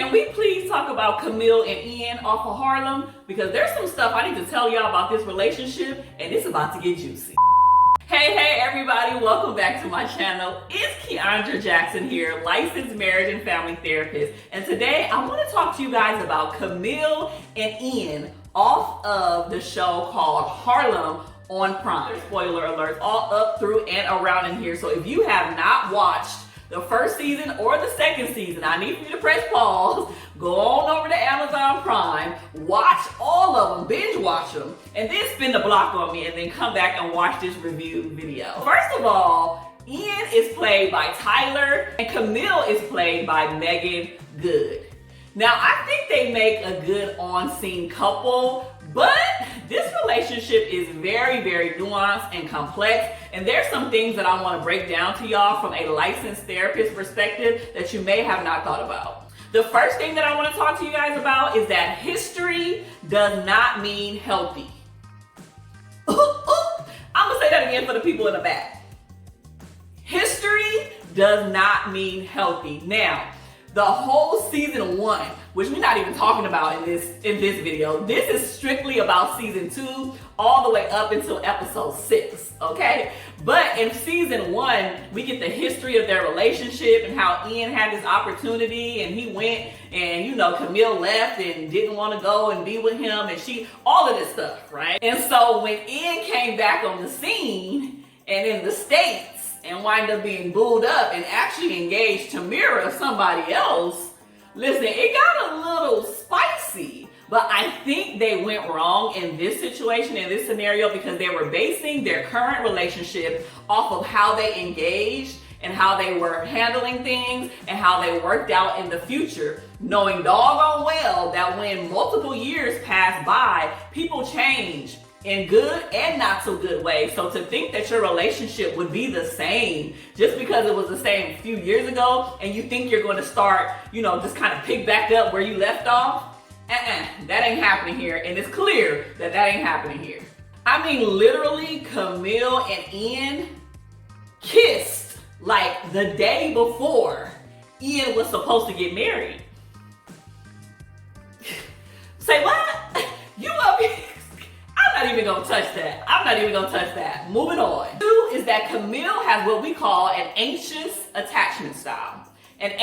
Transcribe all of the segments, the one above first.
can we please talk about Camille and Ian off of Harlem? Because there's some stuff I need to tell y'all about this relationship, and it's about to get juicy. Hey everybody, welcome back to my channel. It's Keandra Jackson here, licensed marriage and family therapist. And today I want to talk to you guys about Camille and Ian off of the show called Harlem on Prime. Spoiler alerts all up through and around in here. So if you have not watched the first season or the second season, I need for you to press pause, go on over to Amazon Prime, watch all of them, binge watch them, and then spin the block on me and then come back and watch this review video. First of all, Ian is played by Tyler and Camille is played by Megan Good. Now, I think they make a good on-scene couple, but this relationship is very, very nuanced and complex, and there's some things that I want to break down to y'all from a licensed therapist perspective that you may have not thought about. The first thing that I want to talk to you guys about is that history does not mean healthy. I'm going to say that again for the people in the back. History does not mean healthy. Now, the whole season 1, which we're not even talking about in this video. This is strictly about season 2 all the way up until episode 6, okay? But in season 1, we get the history of their relationship and how Ian had this opportunity and he went and, you know, Camille left and didn't want to go and be with him and all of this stuff, right? And so when Ian came back on the scene and in the States, and wind up being booed up and actually engaged to mirror somebody else, listen, it got a little spicy. But I think they went wrong in this situation, in this scenario, because they were basing their current relationship off of how they engaged and how they were handling things and how they worked out in the future, knowing doggone well that when multiple years pass by, people change in good and not so good ways. So to think that your relationship would be the same just because it was the same a few years ago and you think you're going to start, you know, just kind of pick back up where you left off, that ain't happening here. And it's clear that ain't happening here. I mean, literally, Camille and Ian kissed like the day before Ian was supposed to get married. Say what? You up here? I'm not even gonna touch that. Moving on. 2 is that Camille has what we call an anxious attachment style. And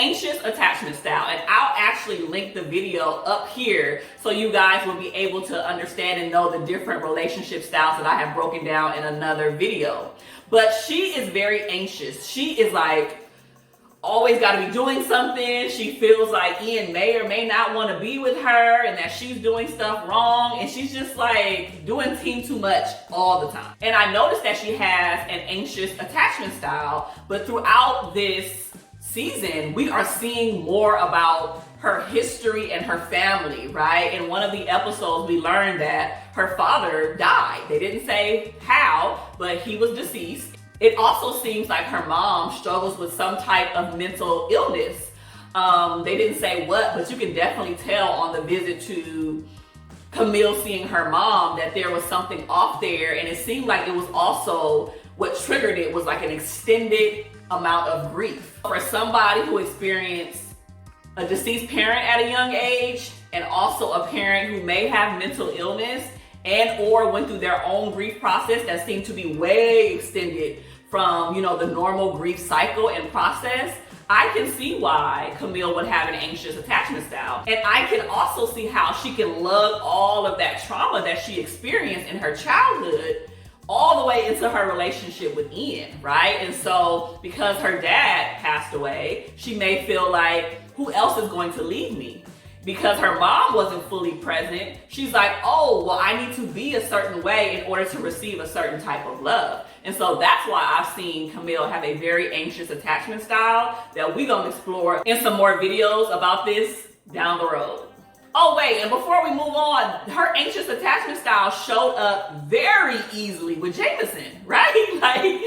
I'll actually link the video up here so you guys will be able to understand and know the different relationship styles that I have broken down in another video. But she is very anxious. She is like, always got to be doing something. She feels like Ian may or may not want to be with her and that she's doing stuff wrong, and she's just like doing too much all the time. And I noticed that she has an anxious attachment style, but throughout this season, we are seeing more about her history and her family, right? In one of the episodes, we learned that her father died. They didn't say how, but he was deceased. It also seems like her mom struggles with some type of mental illness. They didn't say what, but you can definitely tell on the visit to Camille seeing her mom that there was something off there. And it seemed like it was also what triggered it was like an extended amount of grief. For somebody who experienced a deceased parent at a young age and also a parent who may have mental illness and or went through their own grief process that seemed to be way extended from, you know, the normal grief cycle and process, I can see why Camille would have an anxious attachment style. And I can also see how she can lug all of that trauma that she experienced in her childhood all the way into her relationship with Ian, right? And so because her dad passed away, she may feel like, who else is going to leave me? Because her mom wasn't fully present, she's like, oh, well, I need to be a certain way in order to receive a certain type of love. And so that's why I've seen Camille have a very anxious attachment style that we're gonna explore in some more videos about this down the road. Oh wait, and before we move on, her anxious attachment style showed up very easily with Jameson, right? Like,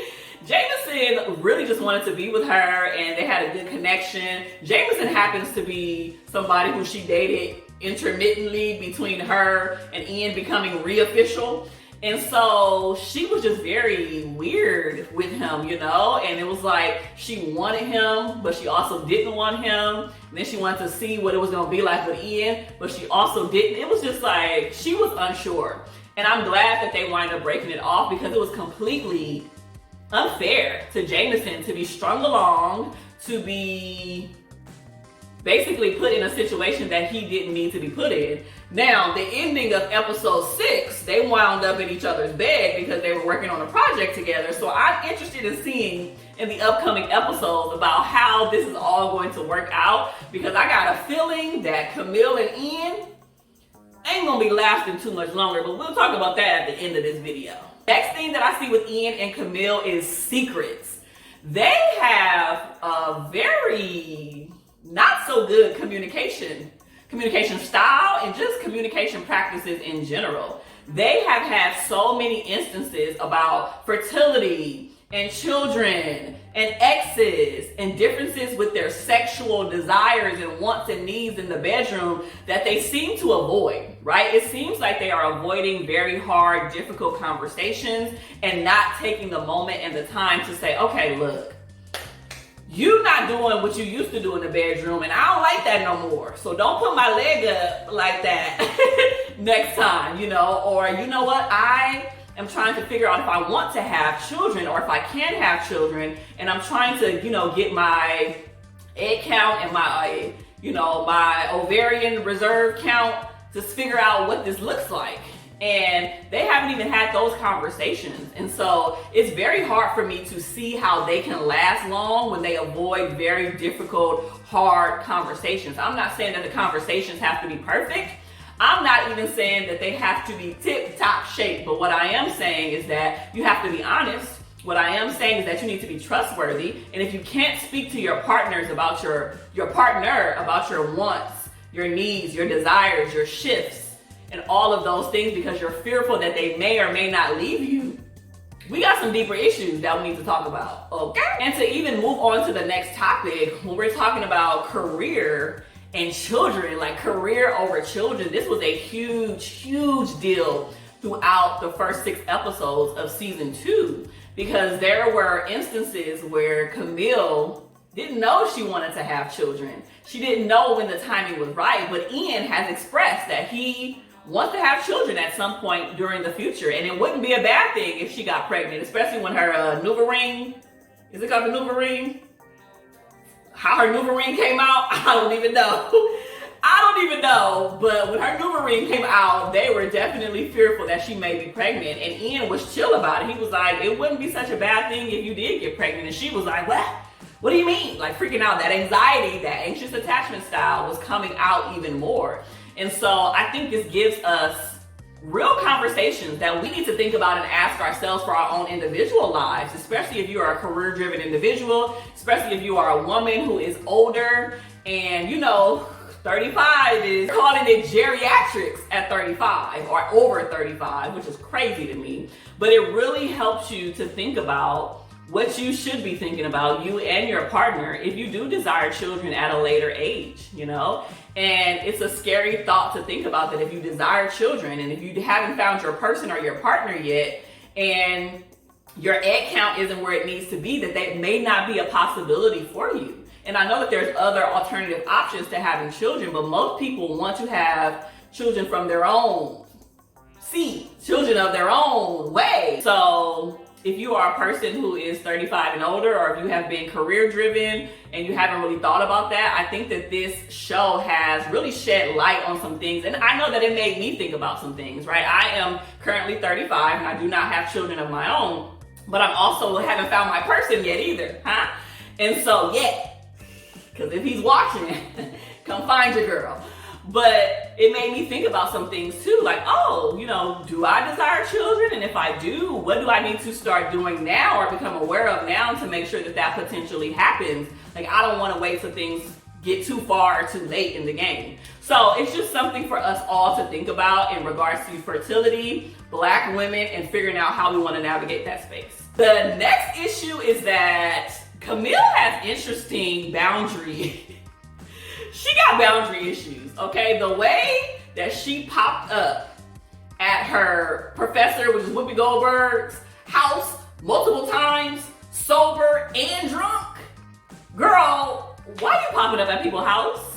Jameson really just wanted to be with her and they had a good connection. Jameson happens to be somebody who she dated intermittently between her and Ian becoming re-official. And so she was just very weird with him, you know? And it was like she wanted him, but she also didn't want him. And then she wanted to see what it was gonna be like with Ian, but she also didn't. It was just like, she was unsure. And I'm glad that they wind up breaking it off, because it was completely unfair to Jameson to be strung along, to be basically put in a situation that he didn't need to be put in. Now, the ending of episode 6, they wound up in each other's bed because they were working on a project together. So I'm interested in seeing in the upcoming episodes about how this is all going to work out, because I got a feeling that Camille and Ian ain't gonna be lasting too much longer, but we'll talk about that at the end of this video. Next thing that I see with Ian and Camille is secrets. They have a very not so good communication style and just communication practices in general. They have had so many instances about fertility and children and exes and differences with their sexual desires and wants and needs in the bedroom that they seem to avoid, right? It seems like they are avoiding very hard, difficult conversations and not taking the moment and the time to say, okay, look, you not doing what you used to do in the bedroom, and I don't like that no more. So don't put my leg up like that next time, you know? Or you know what? I am trying to figure out if I want to have children or if I can have children, and I'm trying to, you know, get my egg count and my, you know, my ovarian reserve count to figure out what this looks like. And they haven't even had those conversations. And so it's very hard for me to see how they can last long when they avoid very difficult, hard conversations. I'm not saying that the conversations have to be perfect. I'm not even saying that they have to be tip-top shape. But what I am saying is that you have to be honest. What I am saying is that you need to be trustworthy. And if you can't speak to your partners about your partner, about your wants, your needs, your desires, your shifts, and all of those things, because you're fearful that they may or may not leave you, we got some deeper issues that we need to talk about, okay? And to even move on to the next topic, when we're talking about career and children, like career over children, this was a huge, huge deal throughout the first 6 episodes of season 2, because there were instances where Camille didn't know she wanted to have children. She didn't know when the timing was right, but Ian has expressed that he wants to have children at some point during the future, and it wouldn't be a bad thing if she got pregnant, especially when her NuvaRing, is it called the NuvaRing? How her NuvaRing came out, I don't even know, but when her NuvaRing came out, they were definitely fearful that she may be pregnant, and Ian was chill about it. He was like, it wouldn't be such a bad thing if you did get pregnant, and she was like, what do you mean? Like freaking out. That anxiety, that anxious attachment style was coming out even more. And so I think this gives us real conversations that we need to think about and ask ourselves for our own individual lives, especially if you are a career-driven individual, especially if you are a woman who is older and, you know, 35 is calling it geriatrics at 35 or over 35, which is crazy to me. But it really helps you to think about what you should be thinking about, you and your partner, if you do desire children at a later age, you know? And it's a scary thought to think about, that if you desire children and if you haven't found your person or your partner yet, and your egg count isn't where it needs to be, that may not be a possibility for you. And I know that there's other alternative options to having children, but most people want to have children from their own seed, children of their own way. So if you are a person who is 35 and older, or if you have been career driven and you haven't really thought about that, I think that this show has really shed light on some things. And I know that it made me think about some things, right? I am currently 35 and I do not have children of my own, but I'm also haven't found my person yet either, huh? And so, yeah, because if he's watching, come find your girl. But it made me think about some things too, like, oh, you know, do I desire children? And if I do, what do I need to start doing now or become aware of now to make sure that that potentially happens? Like, I don't want to wait till things get too far or too late in the game. So it's just something for us all to think about in regards to fertility, Black women, and figuring out how we want to navigate that space. The next issue is that Camille has interesting boundary. She got boundary issues, okay? The way that she popped up at her professor, which is Whoopi Goldberg's house multiple times, sober and drunk. Girl, why you popping up at people's house?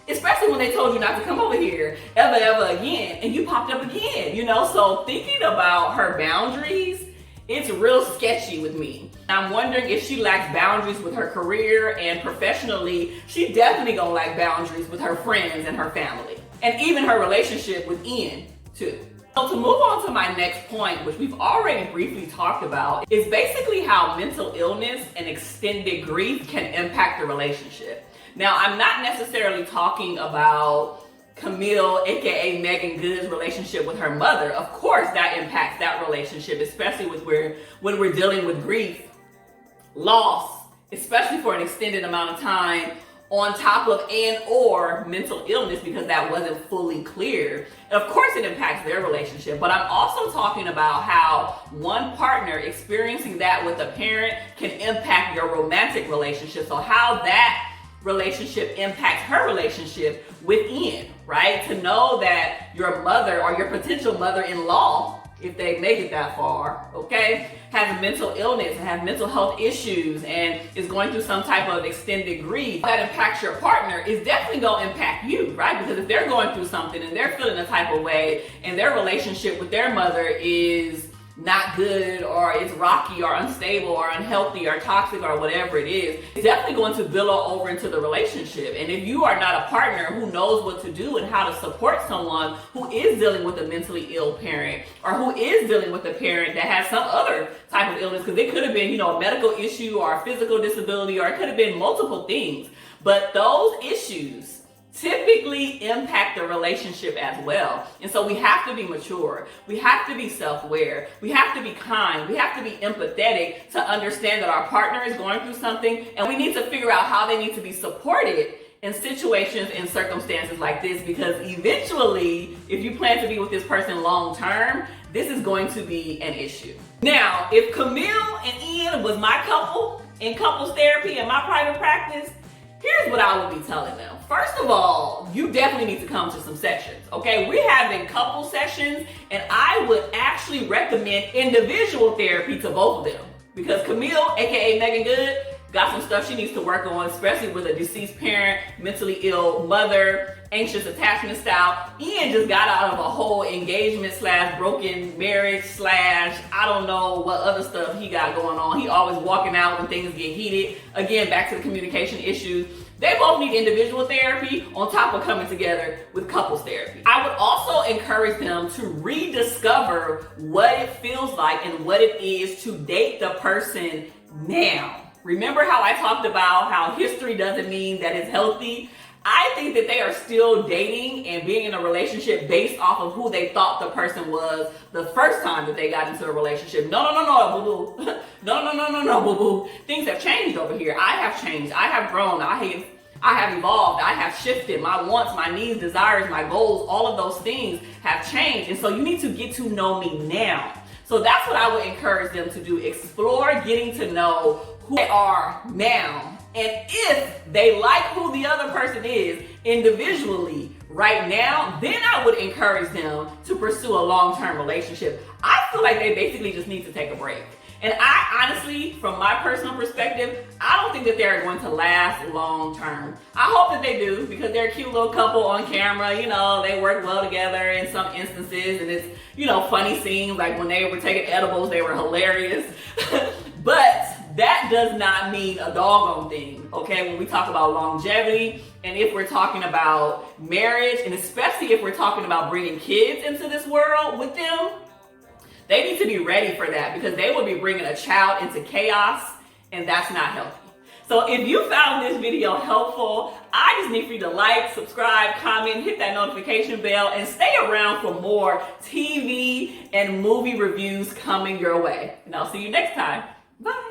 Especially when they told you not to come over here ever again, and you popped up again, you know? So thinking about her boundaries, it's real sketchy with me. I'm wondering if she lacks boundaries with her career, and professionally, she definitely gonna lack boundaries with her friends and her family, and even her relationship with Ian too. So to move on to my next point, which we've already briefly talked about, is basically how mental illness and extended grief can impact the relationship. Now, I'm not necessarily talking about Camille, aka Megan Good's relationship with her mother. Of course, that impacts that relationship, especially when we're dealing with grief, loss, especially for an extended amount of time, on top of and or mental illness, because that wasn't fully clear. And of course it impacts their relationship, but I'm also talking about how one partner experiencing that with a parent can impact your romantic relationship. So how that relationship impacts her relationship with Ian, right? To know that your mother or your potential mother-in-law, if they make it that far, okay, has mental illness and has mental health issues and is going through some type of extended grief that impacts your partner, is definitely going to impact you, right? Because if they're going through something and they're feeling a type of way and their relationship with their mother is not good, or it's rocky or unstable or unhealthy or toxic or whatever it is, it's definitely going to billow over into the relationship. And if you are not a partner who knows what to do and how to support someone who is dealing with a mentally ill parent, or who is dealing with a parent that has some other type of illness, because it could have been, a medical issue or a physical disability, or it could have been multiple things, but those issues typically impact the relationship as well. And so we have to be mature. We have to be self-aware. We have to be kind. We have to be empathetic to understand that our partner is going through something, and we need to figure out how they need to be supported in situations and circumstances like this, because eventually, if you plan to be with this person long term, this is going to be an issue. Now, if Camille and Ian was my couple in couples therapy in my private practice, here's what I would be telling them. First of all, you definitely need to come to some sessions, okay? We're having couple sessions, and I would actually recommend individual therapy to both of them, because Camille, aka Megan Good, got some stuff she needs to work on, especially with a deceased parent, mentally ill mother, anxious attachment style. Ian just got out of a whole engagement / broken marriage / I don't know what other stuff he got going on. He always walking out when things get heated. Again, back to the communication issues. They both need individual therapy on top of coming together with couples therapy. I would also encourage them to rediscover what it feels like and what it is to date the person now. Remember how I talked about how history doesn't mean that it's healthy? I think that they are still dating and being in a relationship based off of who they thought the person was the first time that they got into a relationship. No, boo-boo. No, boo-boo. Things have changed over here. I have changed. I have grown. I have evolved. I have shifted. My wants, my needs, desires, my goals, all of those things have changed. And so you need to get to know me now. So that's what I would encourage them to do. Explore getting to know who they are now. And if they like who the other person is individually right now, then I would encourage them to pursue a long-term relationship. I feel like they basically just need to take a break. And I honestly, from my personal perspective, I don't think that they're going to last long term. I hope that they do, because they're a cute little couple on camera. They work well together in some instances, and it's, funny scenes, like when they were taking edibles, they were hilarious. But that does not mean a doggone thing, okay? When we talk about longevity, and if we're talking about marriage, and especially if we're talking about bringing kids into this world with them, they need to be ready for that, because they will be bringing a child into chaos, and that's not healthy. So if you found this video helpful, I just need for you to like, subscribe, comment, hit that notification bell, and stay around for more TV and movie reviews coming your way. And I'll see you next time. Bye.